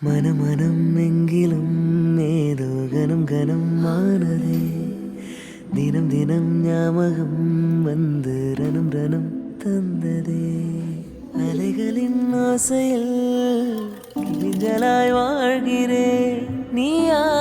மனமனம் எங்கிலும் ஏதோ கனம் கனம் ஆனதே. தினம் தினம் ஞாபகம் வந்து ரனம் ரனம் தந்ததே. அலைகளின் ஆசையில் கிளிஞ்சலாய் வாழ்கிறேன். நீயா